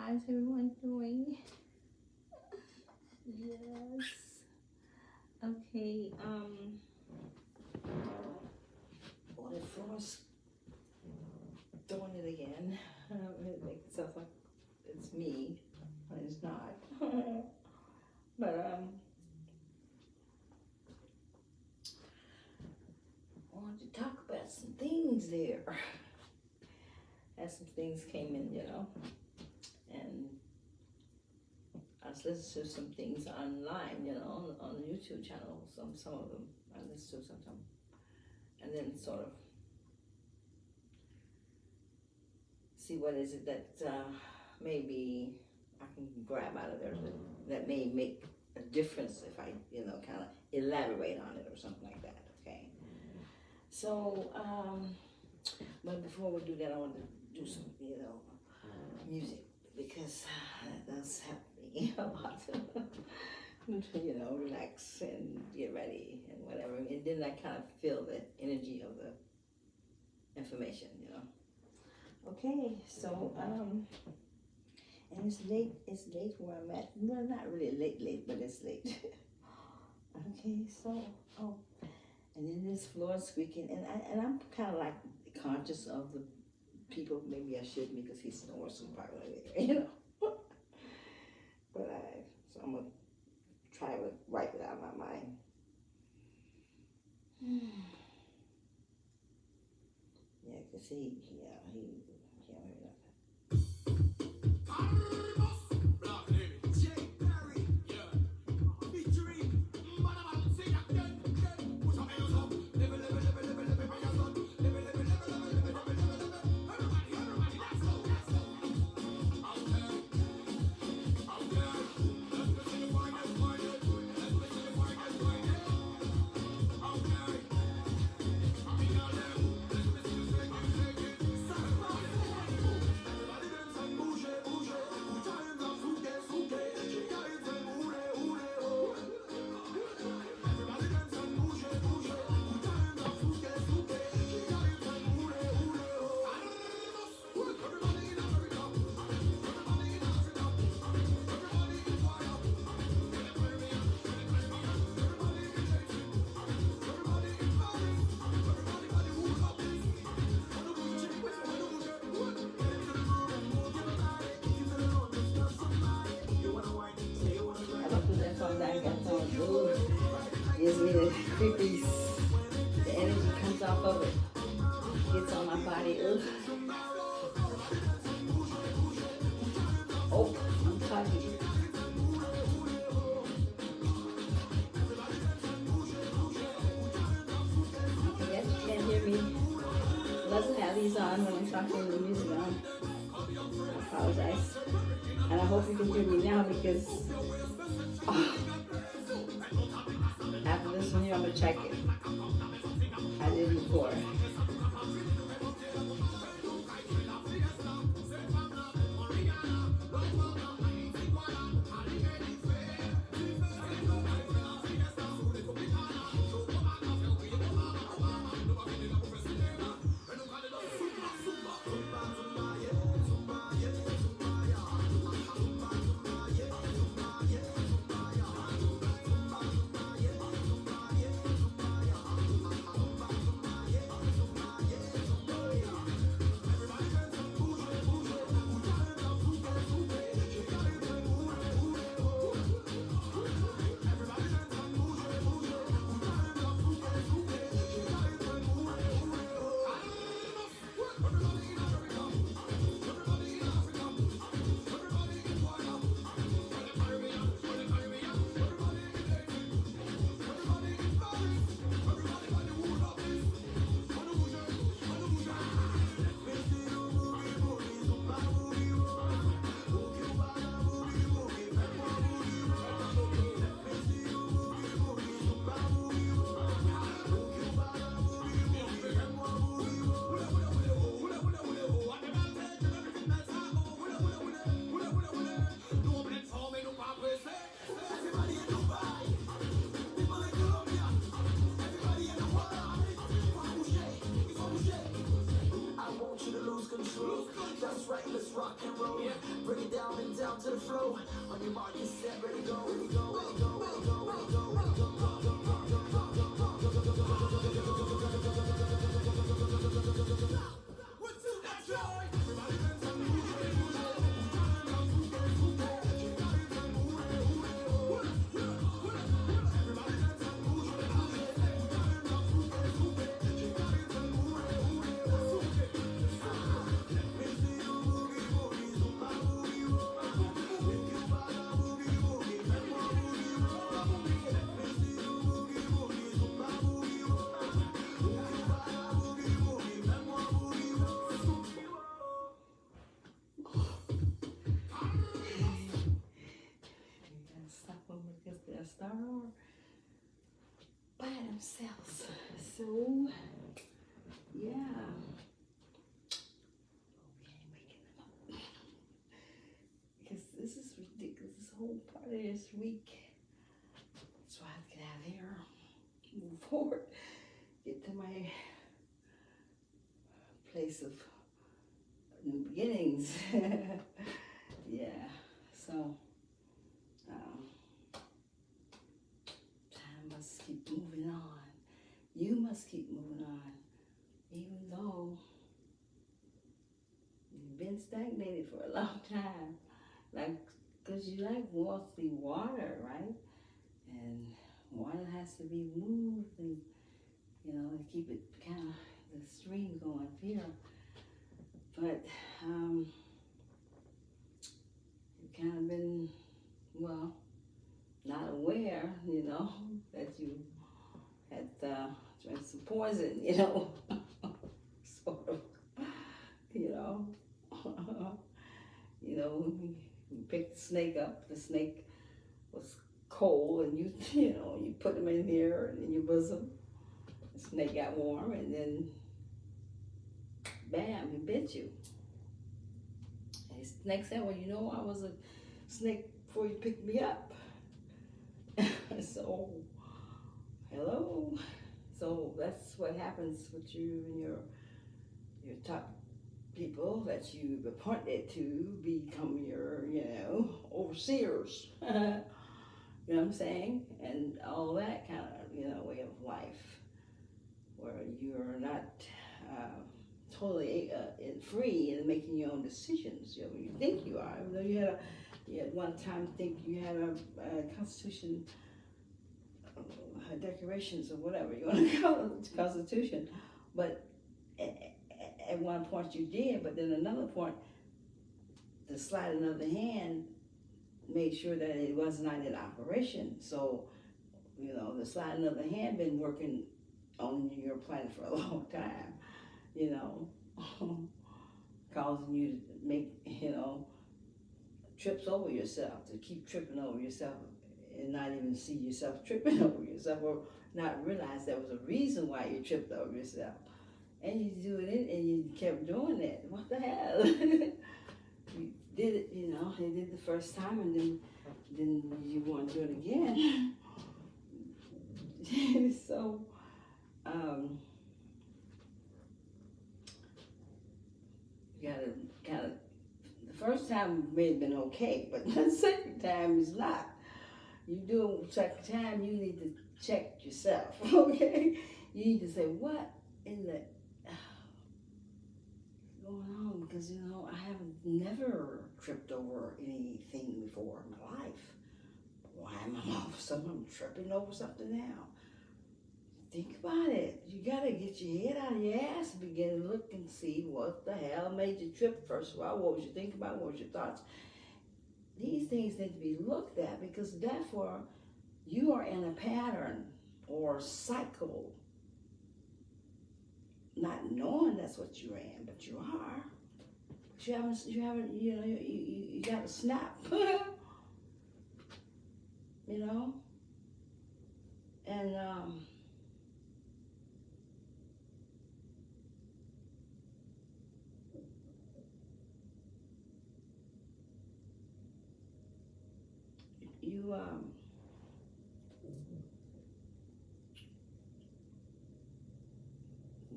how's everyone doing? Yes. Okay, well, the floor's doing it again. It makes it sound like it's me, but it's not. But, I wanted to talk about some things there. As some things came in, you know, and I was listening to some things online, you know, on the YouTube channel. Some of them I listened to sometimes, and then sort of see what is it that maybe I can grab out of there that may make a difference if I, you know, kind of elaborate on it or something like that. Okay. So, but before we do that, I want to do some, you know, music, because that does help me a lot to, you know, relax and get ready and whatever. And then I kind of feel the energy of the information, you know. Okay, so, and it's late where I'm at. Well, not really late, but it's late. Okay, so, and then this floor is squeaking, and I'm kind of like conscious of the people. Maybe I shouldn't, because he snores some part of it, you know. But so I'm gonna try to wipe it out of my mind. Yeah, cause he can't hear nothing. Gives me the creepies. The energy comes off of it. Gets on my body. Ugh. Oh, I'm talking. Yes, you can't hear me. I doesn't have these on when I'm talking with the music on. I apologize. And I hope you can hear me now, because after this one here, I'm going to check it. I did before. rock and roll. Bring it down and down to the flow. On your mark, get set, ready, go, ready, go, ready, go, ready, go, ready, go, ready, go. Stop them because they'll start over by themselves. So, yeah. Okay, waking them up. Because this is ridiculous. This whole part of this week. So I have to get out of here, move forward, get to my place of new beginnings. Yeah. So. Time must keep moving on. You must keep moving on, even though you've been stagnated for a long time. Like, because you like mostly water, right? And water has to be moved and, you know, to keep it kind of, the stream going here. But, you've kind of been, well, not aware, you know, that you had drank some poison, you know, sort of, you know. You know, you picked the snake up, the snake was cold, and you know, you put him in here in your bosom, the snake got warm, and then, bam, he bit you. And the snake said, well, you know, I was a snake before you picked me up. So, hello. So that's what happens with you and your top people that you've appointed to become your, you know, overseers. You know what I'm saying? And all that kind of, you know, way of life where you're not totally free in making your own decisions. You know, you think you are, even though you had one time think you had a constitution, decorations or whatever you want to call it, Constitution, but at one point you did, but then another point, the sliding of the hand made sure that it was not in operation. So, you know, the sliding of the hand been working on your planet for a long time, you know, causing you to make, you know, trips over yourself, to keep tripping over yourself and not even see yourself tripping over yourself, or not realize there was a reason why you tripped over yourself. And you do it and you kept doing it. What the hell? You did it, you know, you did the first time and then you want to do it again. So, you gotta kind of, the first time may have been okay, but the second time is not. You do it second time, you need to check yourself, okay? You need to say, what in the going on? Because, you know, I have never tripped over anything before in my life. Why am I all of a sudden I'm tripping over something now? Think about it. You gotta get your head out of your ass and begin to look and see what the hell made you trip. First of all, what was you thinking about? What was your thoughts? These things need to be looked at, because therefore you are in a pattern or cycle, not knowing that's what you're in, but you are. But you haven't, you know, you got to snap, you know, and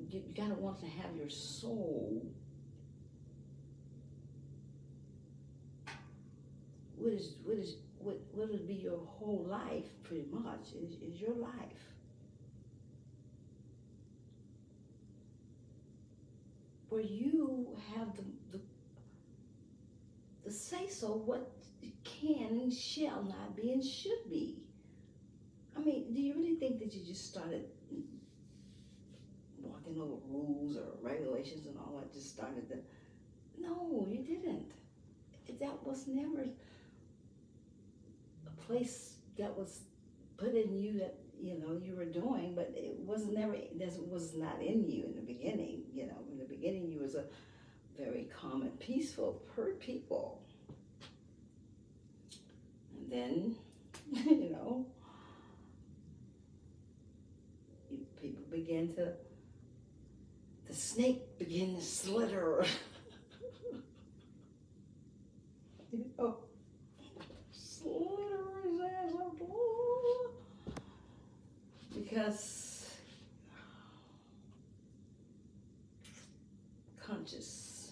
you gotta want to have your soul what would be your whole life pretty much is your life. Where you have the say so what can and shall not be and should be. I mean, do you really think that you just started walking over rules or regulations and all that, just started to, no, you didn't. That was never a place that was put in you that, you know, you were doing, but it was never, this was not in you in the beginning. You know, in the beginning you was a very calm and peaceful people. And then, you know, people began to, the snake began to slither. You know, slither his ass up. Because conscious,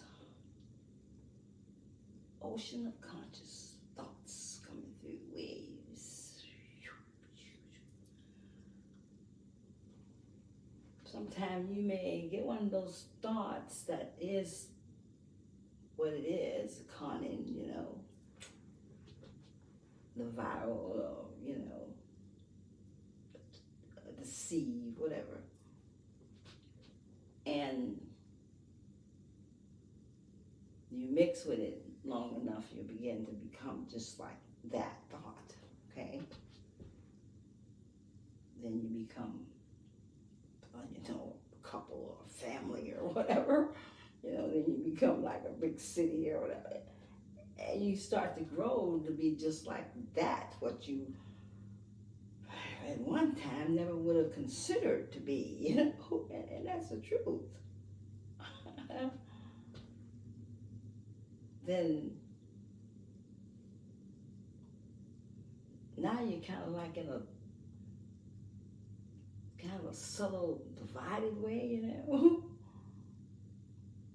ocean of conscious thoughts coming through waves. Sometimes you may get one of those thoughts that is what it is, conning, you know, the viral, you know, deceive, whatever. And you mix with it long enough, you begin to become just like that thought, okay? Then you become, you know, a couple or a family or whatever. You know, then you become like a big city or whatever. And you start to grow to be just like that, what you at one time never would have considered to be, you know, and that's the truth. Then now you're kind of like in a kind of a subtle divided way, you know.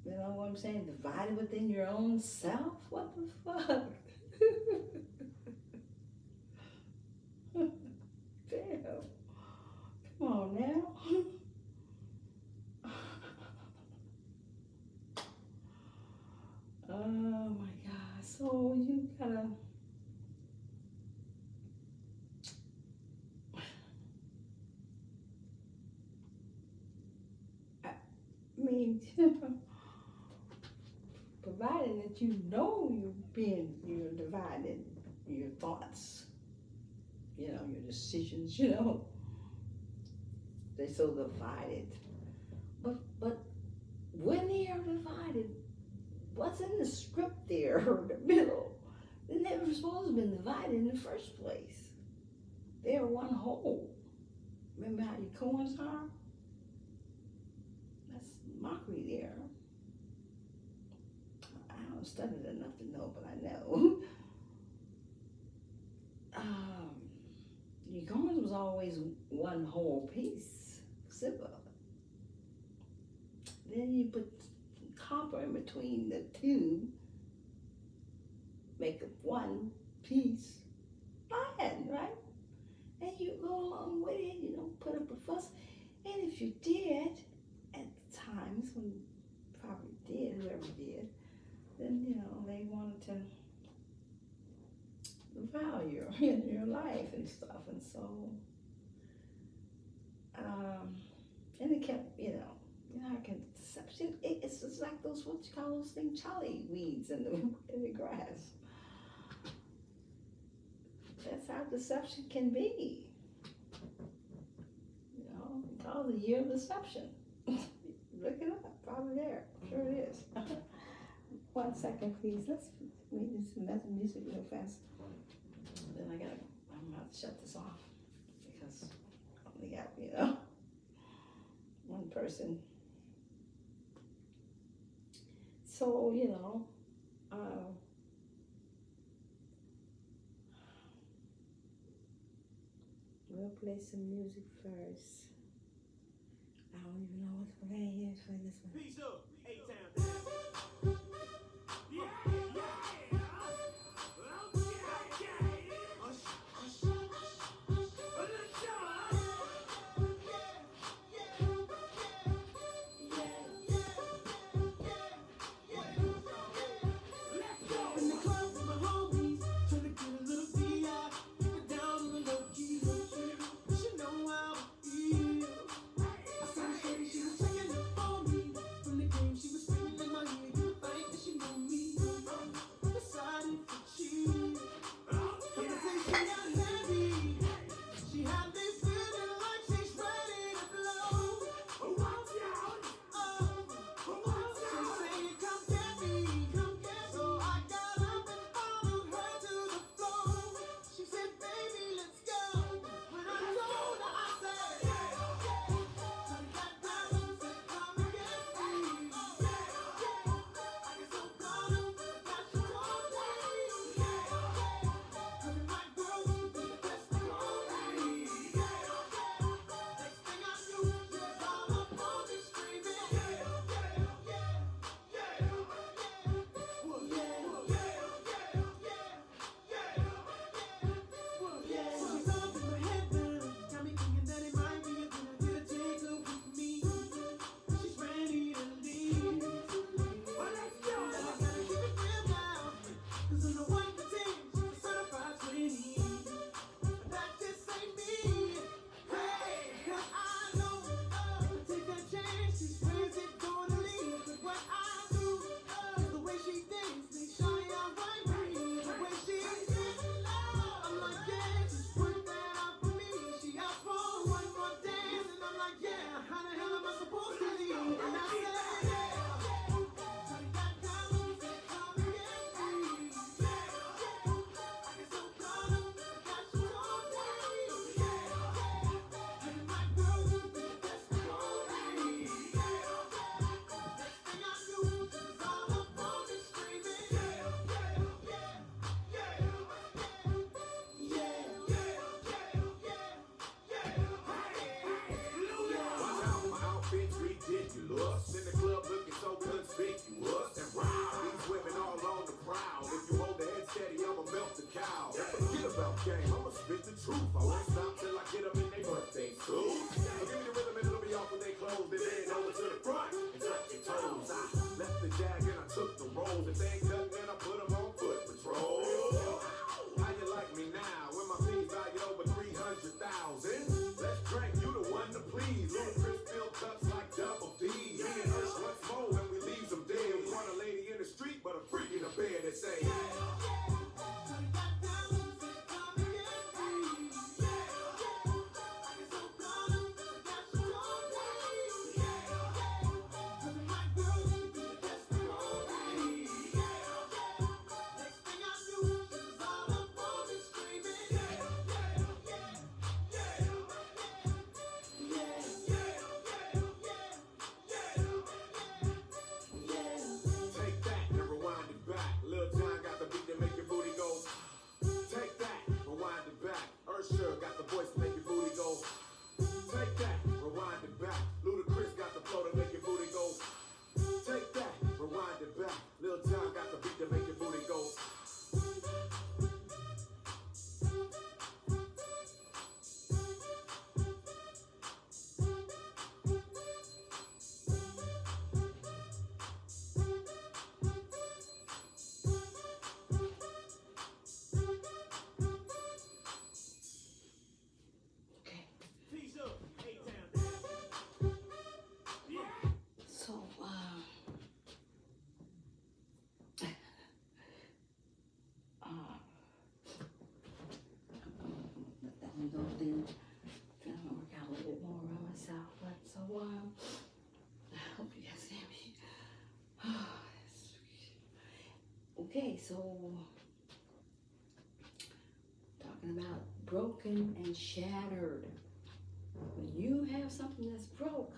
You know what I'm saying? Divided within your own self? What the fuck? Damn. Come on now. Oh my God. So you gotta, I mean, provided that you know you're divided, your thoughts, you know, your decisions, you know, they're so divided. But when they are divided, what's in the script there, or the middle? They never supposed to have been divided in the first place. They are one whole. Remember how your coins are? That's mockery there. I don't study it enough to know, but I know. Your coins was always one whole piece, Shiva. Then you put copper in between the two, make up one piece, iron, right? And you go along with it, you don't put up a fuss. And if you did, at times when you probably did, whoever did, then, you know, they wanted to value your life and stuff. And so, and it kept, you know, I can, deception, it's just like those, what you call those things, Charlie weeds in the grass. That's how deception can be. You know, it's called the year of deception. Look it up, probably there. Sure it is. 1 second, please. Let's read this another music real fast. Then I'm about to shut this off because I only got, you know, one person. So, you know, we'll play some music first. I don't even know what to play here. Play this one. Peace up, A-Town. Yeah, yeah. stop till I get them in their birthday suit. So give me the rhythm and it'll be off with their clothes. Then over to the front and touch your toes. I left the jag and I took the rolls. If they ain't cutting, then I put them on foot patrol. How you like me now? When my fees valued over 300,000. Let's drink, you the one to please. Little Chris fill cups like double D. Me and us once more when we leave them dead. We want a lady in the street, but a freak in the bed that say, take that and rewind it back. Lil John got the beat to make your booty go. Take that, rewind it back. Ursher got the voice to make your booty go. Take that, rewind it back. Ludacris got the flow to make your booty go. Take that, rewind it back. Lil John got the beat to make your booty go. Okay. Peace up, So, let that one go then. Trying to work out a little bit more around myself. But so, I hope you guys hear me. Okay, so talking about broken and shattered. When you have something that's broke,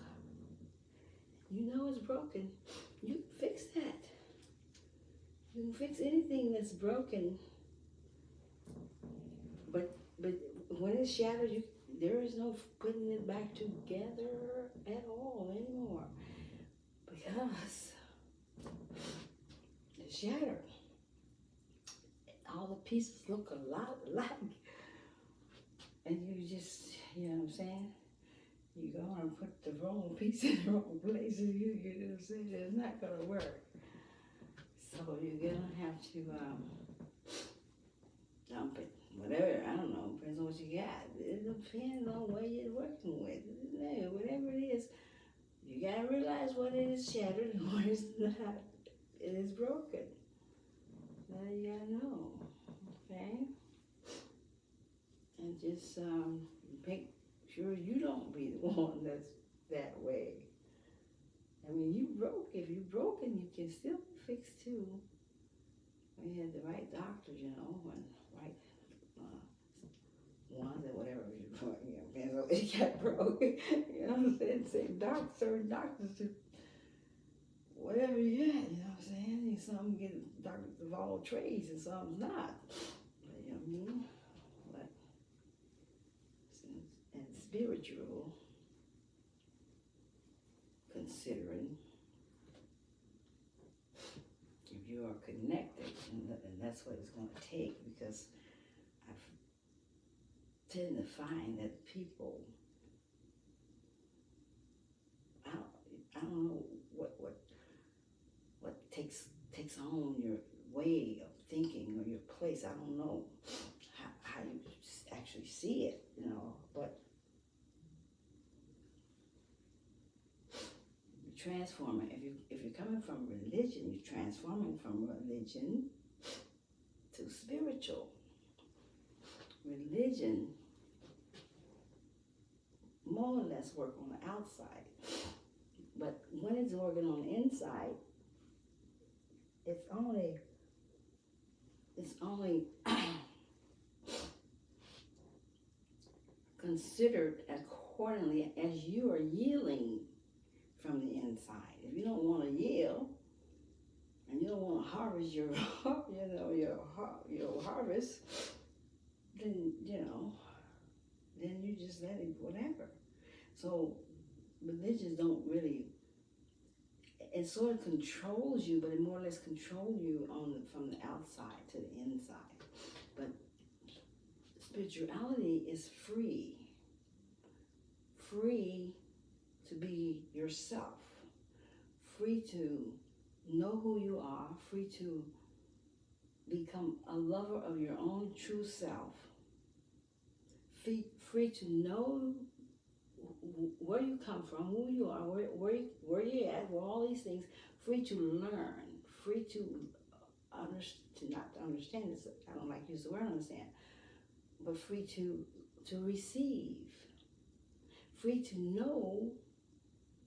you know it's broken, you can fix that. You can fix anything that's broken. But when it's shattered, there is no putting it back together at all anymore. Because it's shattered. All the pieces look a lot alike. And you just, you know what I'm saying? You go and put the wrong piece in the wrong place and you know what I'm saying? It's not gonna work. So you're gonna have to dump it. Whatever, I don't know, depends on what you got. It depends on what you're working with. Whatever it is, you gotta realize what it is shattered and what is not. It is broken. Now you gotta know, okay? And just make sure you don't be the one that's that way. I mean, you broke. If you're broken, you can still be fixed too. When you have the right doctors, you know, and right ones or whatever you know, so it got broke. You know what I'm saying? Same doctor, certain doctors do whatever you got, you know what I'm saying? And some get doctors of all trades and some's not. But, you know what I mean? But and spiritual, considering if you are connected, and that's what it's going to take, because I tend to find that people, I don't know what takes on your way of thinking or your place. I don't know how you actually see it, you know, but you transform it. If you're coming from religion, you're transforming from religion to spiritual. Religion more or less work on the outside, but when it's working on the inside, it's only considered accordingly as you are yielding from the inside. If you don't want to yield and you don't want to harvest your harvest, then then you just let it whatever. So religions don't really. It sort of controls you, but it more or less controls you from the outside to the inside. But Spirituality is free. Free to be yourself. Free to know who you are. Free to become a lover of your own true self. Free to know where you come from, who you are, where you're at, where all these things. Free to learn. Free to not to understand this. I don't like to use the word understand, but free to receive. Free to know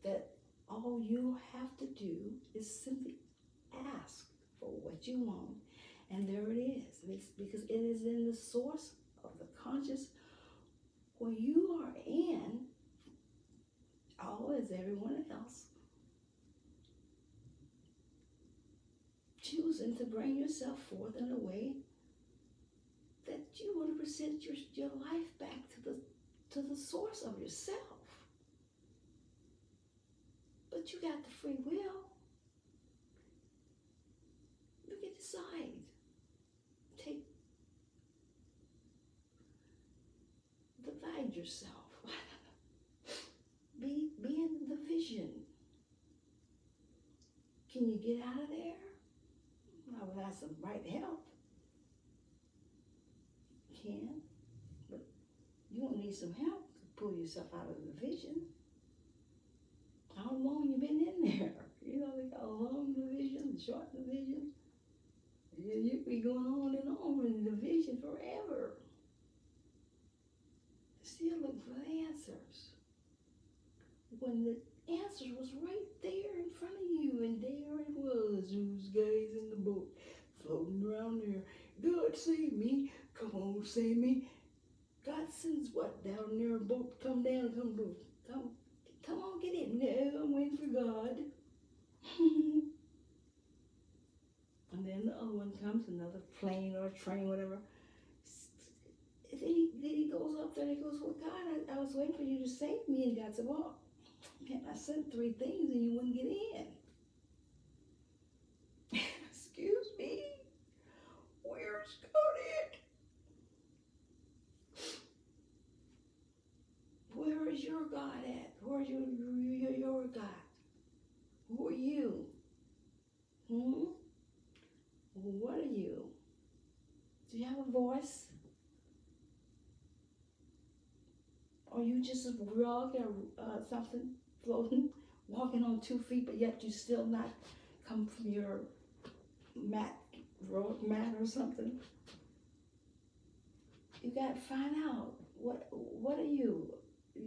that all you have to do is simply ask for what you want, and there it is. It's because it is in the source of the conscious where you are in, all as everyone else, choosing to bring yourself forth in a way that you want to present your life back to the source of yourself. But you got the free will. You can decide. Divide yourself. Be in the vision. Can you get out of there? Not without some right help. You can, but you won't need some help to pull yourself out of the vision. How long you been in there? You know, they got a long division, short division. You be going on and on in the division forever. Still look for the answers. When the answer was right there in front of you, and there it was, those guys in the boat floating around there. God save me, come on, save me. God sends what down there? A boat, come down, come on, get in. No, I'm waiting for God. And then the other one comes, another plane or train, whatever. Then he goes up there and he goes, well, God, I was waiting for you to save me. And God said, well, man, I sent 3 things and you wouldn't get in. Excuse me? Where's God at? Where is your God at? Where's your God? Who are you? What are you? Do you have a voice? Are you just a rug or something floating, walking on 2 feet, but yet you still not come from your road mat or something? You got to find out what are you?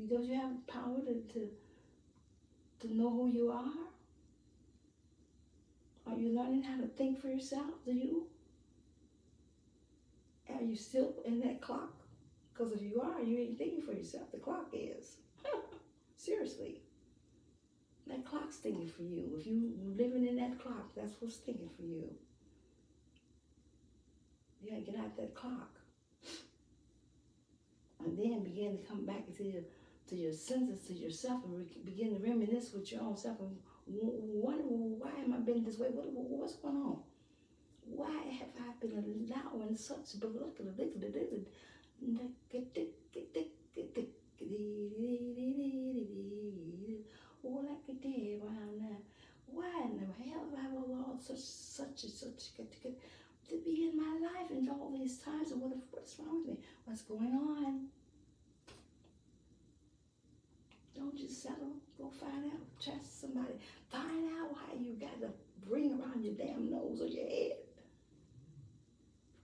Don't you have power to know who you are? Are you learning how to think for yourself? Do you? Are you still in that clock? Because if you are, you ain't thinking for yourself. The clock is. Seriously. That clock's thinking for you. If you living in that clock, that's what's thinking for you. You gotta get out that clock. And then begin to come back to your senses, to yourself, and begin to reminisce with your own self and wonder, why am I been this way? What's going on? Why have I been allowing such why in the hell have I allowed such to be in my life and all these times? And what's wrong with me? What's going on? Don't just settle. Go find out. Trust somebody. Find out why you got to bring around your damn nose or your head.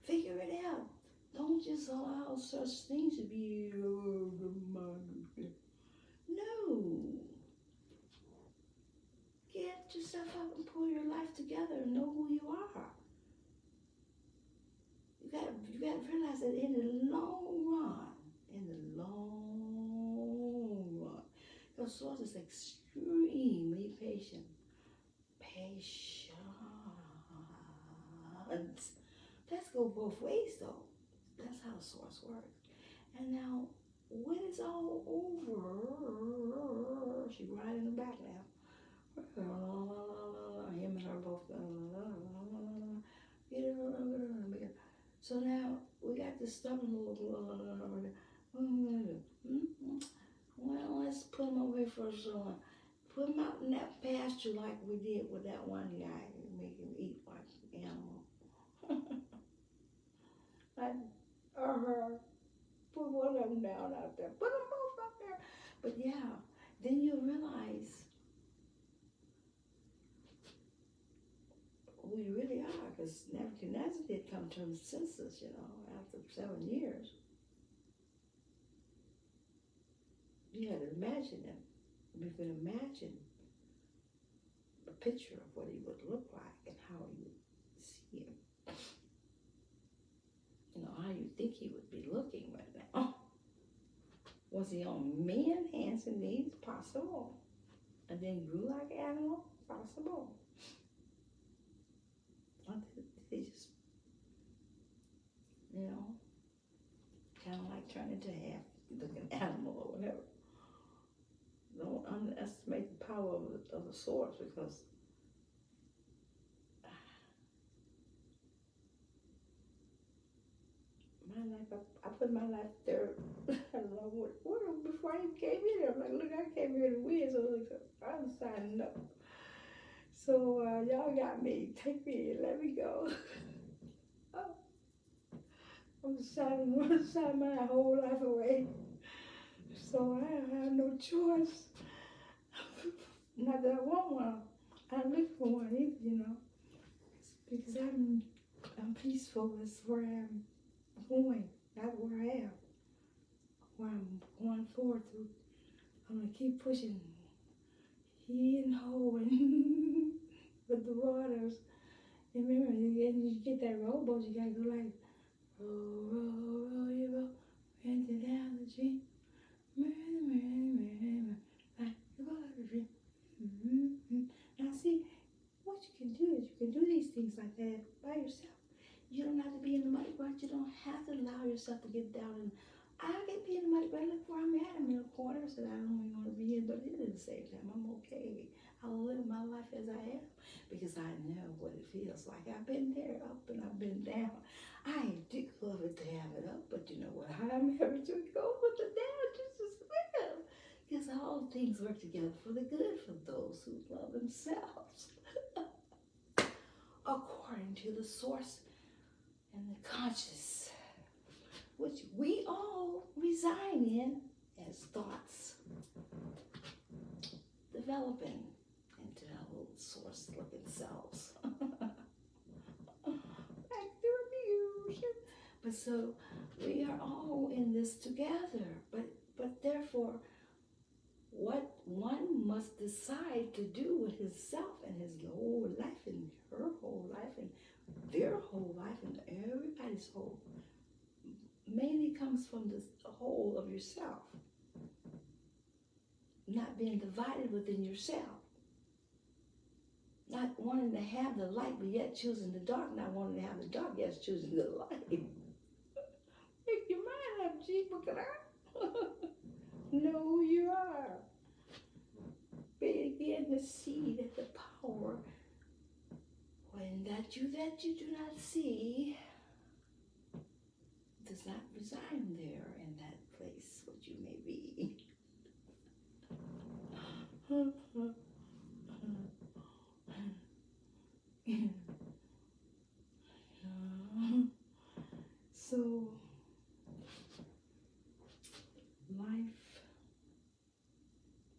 Figure it out. Don't just allow such things to be. No. Get yourself up and pull your life together and know who you are. You gotta realize that in the long run, your source is extremely patient. Let's go both ways though. That's how the source works. And now, when it's all over, she's right in the back now. Him and her both. So now, we got this stubborn little, what am I gonna do? Well, let's put him over here for so put him out in that pasture like we did with that one guy and make him eat like an animal. I, or her, put one of them down out there, put them both out there. But yeah, then you realize who you really are, because Nebuchadnezzar did come to his senses, you know, after 7 years. You had to imagine him. You could imagine a picture of what he would look like and how you would see him. You know, how you think he would be looking right now. Was he on man, hands, and knees? Possible. And then grew like an animal? Possible. Or did he just, you know, kind of like turn into a half-looking animal or whatever? Don't underestimate the power of the source, because my life, I put my life there. I don't know what before I even came in here. I'm like, look, I came here to win, so look, I'm signing up. So y'all got me. Take me and let me go. Oh, I'm signing my whole life away. So I have no choice. Not that I want one. I look for one either, you know, because I'm peaceful. That's where I'm going, not where I am. Where I'm going forward to. I'm gonna keep pushing, he and ho and with the waters. And remember, you get that rowboat, you gotta go like row, row, row your boat into down the stream. Like you go like a dream. Now see, what you can do is you can do these things like that by yourself. You don't have to be in the muddy rut. You don't have to allow yourself to get down. And I get be in the muddy rut. Look where I'm at. I'm in a corner that I don't even want to be in, but at the same time, I'm okay. I'll live my life as I am because I know what it feels like. I've been there up and I've been down. I do love it to have it up, but you know what? I'm having to go with the down just as well. Because all things work together for the good for those who love themselves. According to the source and the conscious, which we all reside in as thoughts, developing into our little source-looking selves. Back to abuse. But so we are all in this together. But therefore, what one must decide to do with himself and his whole life and her whole life and their whole life and everybody's whole mainly comes from the whole of yourself. Not being divided within yourself. Not wanting to have the light but yet choosing the dark. Not wanting to have the dark yet choosing the light. Make your mind up, G. Know who you are. Begin to see that the power when that you do not see does not reside there in that place what you may be. So life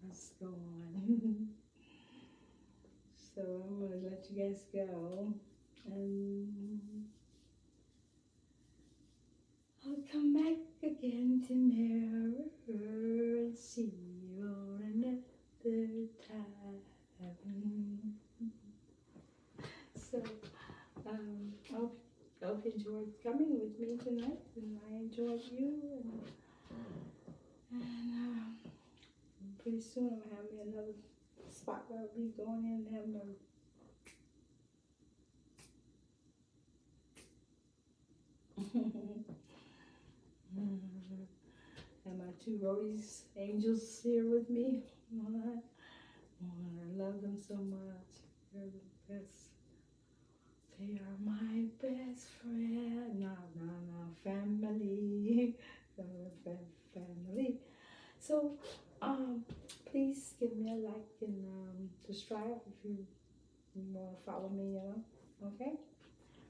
must go on. So I'm going to let you guys go. And I'll come back again tomorrow and see you on another time. So I hope you enjoyed coming with me tonight, and I enjoyed you. And pretty soon I'll have me another spot where I'll be going in and having and my two roadies, angels, here with me. I love them so much. They're the best They are my best friend. No, family. Family. So, please give me a like and subscribe if you want to follow me, okay?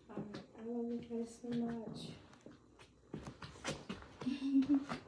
All right, I love you guys so much.